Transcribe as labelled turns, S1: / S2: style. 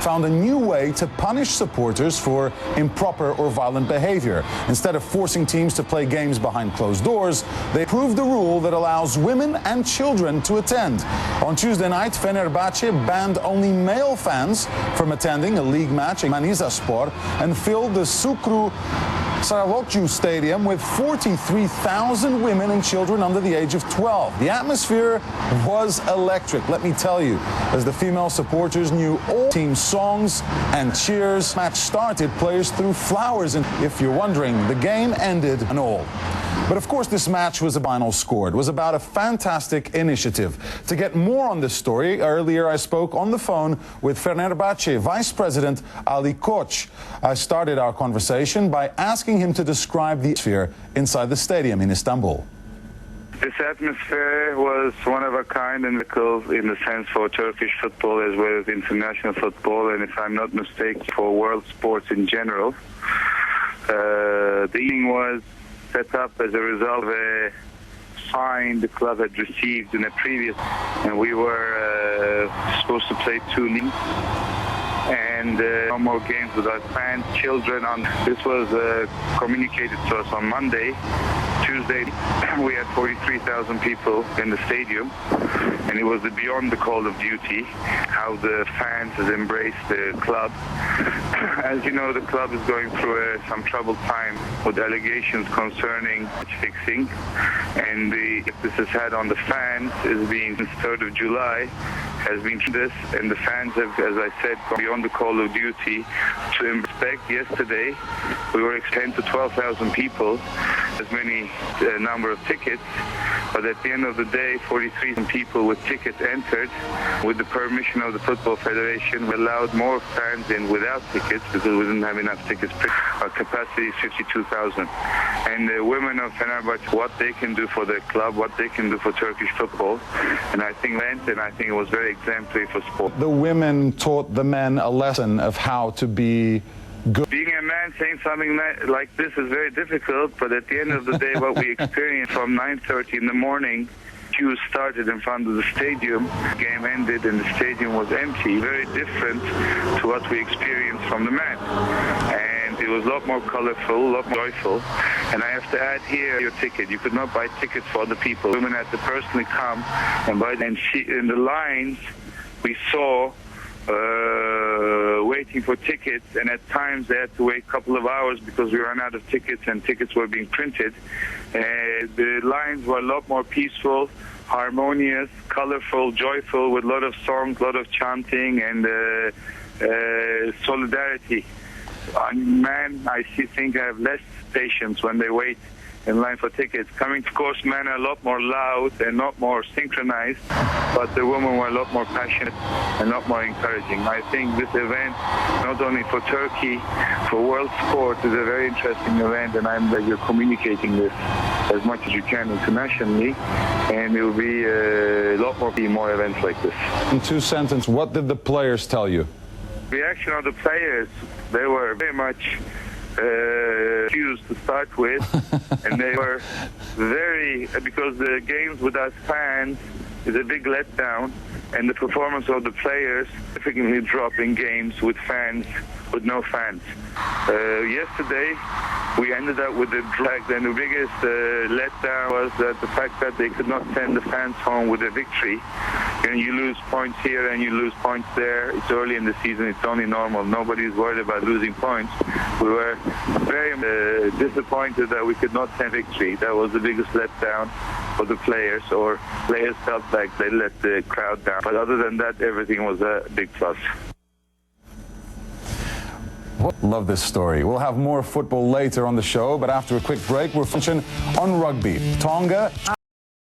S1: found a new way to punish supporters for improper or violent behavior. Instead of forcing teams to play games behind closed doors, they approved a rule that allows women and children to attend. On Tuesday night, Fenerbahçe banned only male fans from attending a league match in Manisaspor and filled the Stadium with 43,000 women and children under the age of 12. The atmosphere was electric, let me tell you, as the female supporters knew all team songs and cheers. Match started, players threw flowers, and if you're wondering, the game ended and all. But of course, this match was a final score. It was about a fantastic initiative. To get more on this story, earlier I spoke on the phone with Fenerbahçe Vice President Ali Koç. I started our conversation by asking him to describe the atmosphere inside the stadium in Istanbul.
S2: This atmosphere was one of a kind and in the sense for Turkish football as well as international football, and if I'm not mistaken, for world sports in general. The evening was set up as a result of a fine the club had received in a previous, and we were supposed to play 2 leagues and no more games without fans, children. This was communicated to us on Monday. Tuesday, we had 43,000 people in the stadium, and it was beyond the call of duty how the fans has embraced the club. As you know, the club is going through some troubled time with allegations concerning match fixing, and the this has had on the fans is being since 3rd of July has been this, and the fans have, as I said, gone beyond the call of duty to inspect. Yesterday, we were 10 to 12,000 people, as many number of tickets, but at the end of the day, 43,000 people with tickets entered. With the permission of the Football Federation, we allowed more fans in without tickets because we didn't have enough tickets. Our capacity is 52,000. And the women of Fenerbahçe, what they can do for their club, what they can do for Turkish football, and I think it was very exemplary for sport.
S1: The women taught the men a lesson of how to be good.
S2: Being a man saying something like this is very difficult, but at the end of the day, what we experienced from 9:30 in the morning, queues started in front of the stadium, the game ended and the stadium was empty. Very different to what we experienced from the men. And it was a lot more colorful, a lot more joyful. And I have to add here your ticket. You could not buy tickets for other people. Women had to personally come and buy them. In the lines we saw waiting for tickets, and at times they had to wait a couple of hours because we ran out of tickets and tickets were being printed. The lines were a lot more peaceful, harmonious, colorful, joyful, with a lot of songs, a lot of chanting and solidarity. Men, I think, have less patience when they wait in line for tickets. Coming, of course, men are a lot more loud and not more synchronized, but the women were a lot more passionate and a lot more encouraging. I think this event, not only for Turkey, for world sport, is a very interesting event, and I'm glad you're communicating this as much as you can internationally, and there will be a lot more events like this.
S1: In 2 sentences, what did the players tell you?
S2: Reaction of the players, they were very much confused to start with, and they were because the games without fans is a big letdown, and the performance of the players significantly dropped in games with fans, with no fans. Yesterday, we ended up with the drag, and the biggest letdown was that the fact that they could not send the fans home with a victory. And you lose points here and you lose points there. It's early in the season, it's only normal. Nobody's worried about losing points. We were very disappointed that we could not send victory. That was the biggest letdown for the players, or players felt like they let the crowd down. But other than that, everything was a big plus.
S1: Love this story. We'll have more football later on the show, but after a quick break, we're focusing on rugby. Tonga